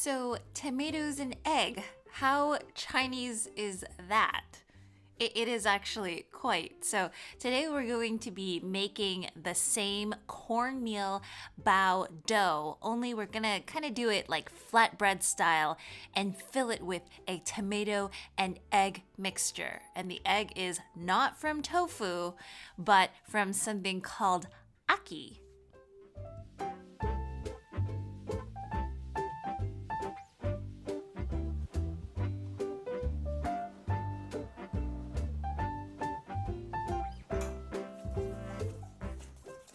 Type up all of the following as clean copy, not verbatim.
So, tomatoes and egg, how Chinese is that? It is actually quite. So today we're going to be making the same cornmeal bao dough, only we're gonna kind of do it like flatbread style and fill it with a tomato and egg mixture. And the egg is not from tofu, but from something called aki.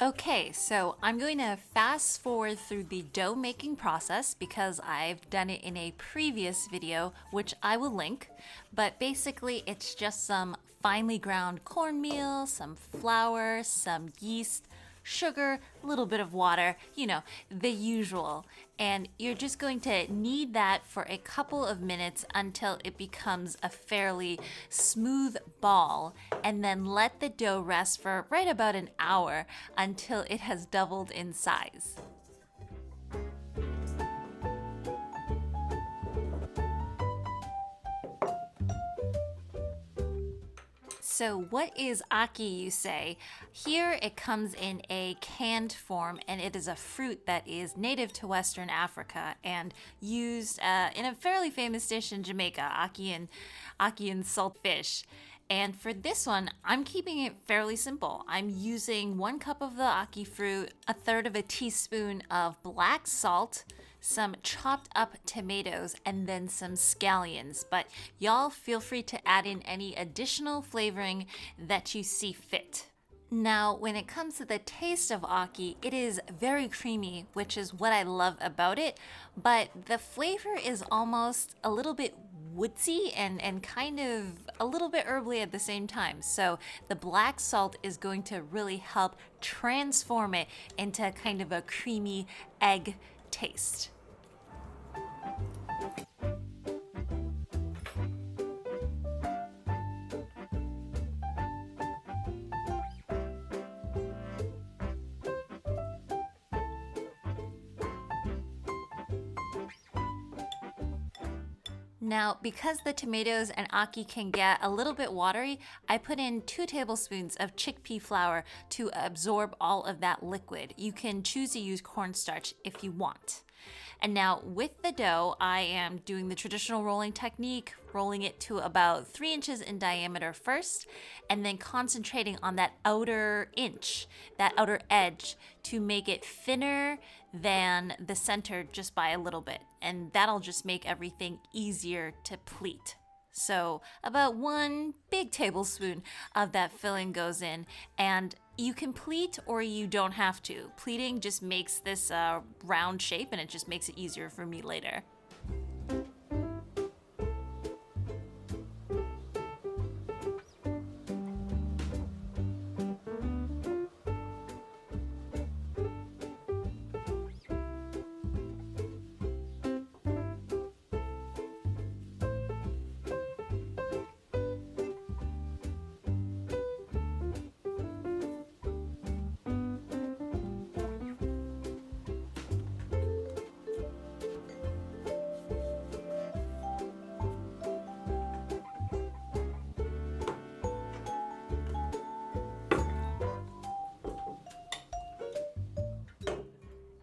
Okay, so I'm going to fast forward through the dough making process because I've done it in a previous video, which I will link. But basically, it's just some finely ground cornmeal, some flour, some yeast, sugar, a little bit of water, you know, the usual. And you're just going to knead that for a couple of minutes until it becomes a fairly smooth ball, and then let the dough rest for right about an hour until it has doubled in size. So what is aki, you say? Here it comes in a canned form, and it is a fruit that is native to Western Africa and used in a fairly famous dish in Jamaica, aki and salt fish. And for this one, I'm keeping it fairly simple. I'm using 1 cup of the aki fruit, 1/3 of a teaspoon of black salt, some chopped up tomatoes, and then some scallions. But y'all feel free to add in any additional flavoring that you see fit. Now, when it comes to the taste of aki, it is very creamy, which is what I love about it, but the flavor is almost a little bit woodsy and kind of a little bit herbally at the same time. So the black salt is going to really help transform it into kind of a creamy egg taste. Now, because the tomatoes and aki can get a little bit watery, I put in 2 tablespoons of chickpea flour to absorb all of that liquid. You can choose to use cornstarch if you want. And now with the dough, I am doing the traditional rolling technique, rolling it to about 3 inches in diameter first, and then concentrating on that outer inch, that outer edge, to make it thinner than the center just by a little bit. And that'll just make everything easier to pleat. So about 1 big tablespoon of that filling goes in, and you can pleat or you don't have to. Pleating just makes this round shape, and it just makes it easier for me later.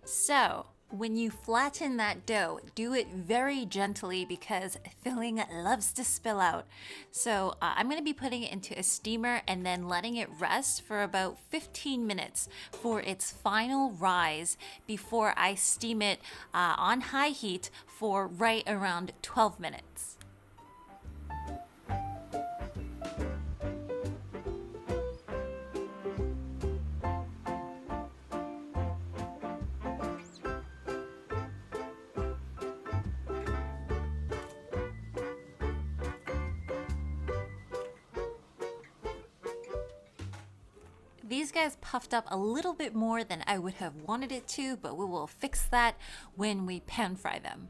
So, when you flatten that dough, do it very gently because filling loves to spill out. So I'm going to be putting it into a steamer and then letting it rest for about 15 minutes for its final rise before I steam it on high heat for right around 12 minutes. These guys puffed up a little bit more than I would have wanted it to, but we will fix that when we pan fry them.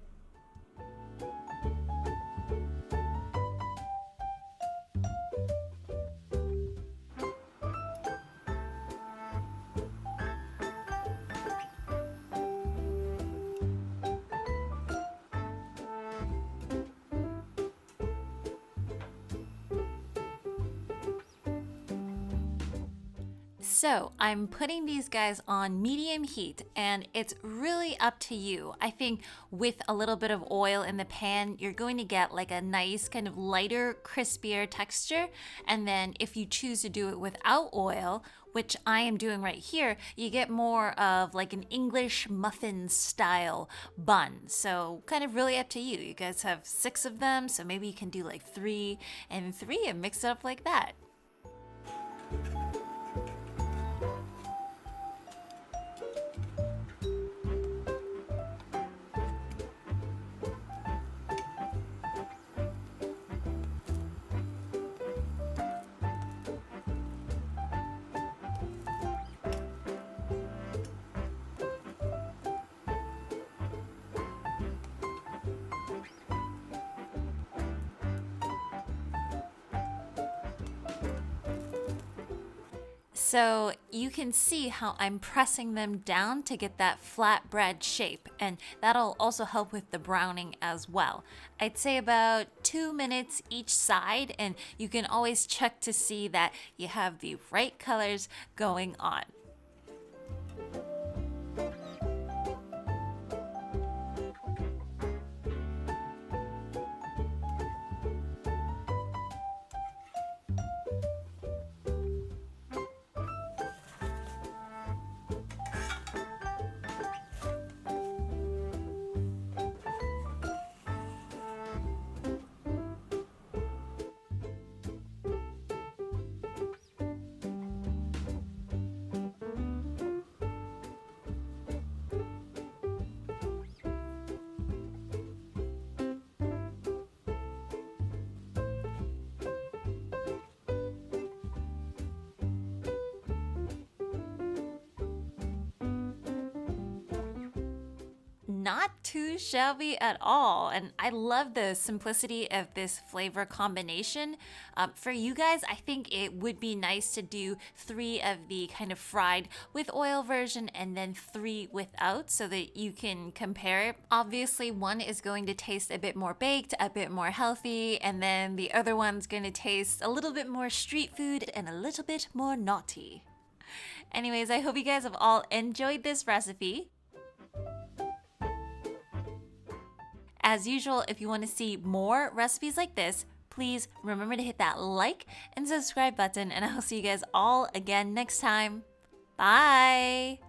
So I'm putting these guys on medium heat, and it's really up to you. I think with a little bit of oil in the pan, you're going to get like a nice kind of lighter, crispier texture. And then if you choose to do it without oil, which I am doing right here, you get more of like an English muffin style bun. So kind of really up to you. You guys have 6 of them, so maybe you can do like 3 and 3 and mix it up like that. So you can see how I'm pressing them down to get that flatbread shape, and that'll also help with the browning as well. I'd say about 2 minutes each side, and you can always check to see that you have the right colors going on. Not too shabby at all, and I love the simplicity of this flavor combination. For you guys, I think it would be nice to do 3 of the kind of fried with oil version and then 3 without so that you can compare it. Obviously, one is going to taste a bit more baked, a bit more healthy, and then the other one's going to taste a little bit more street food and a little bit more naughty. Anyways, I hope you guys have all enjoyed this recipe. As usual, if you want to see more recipes like this, please remember to hit that like and subscribe button, and I'll see you guys all again next time. Bye!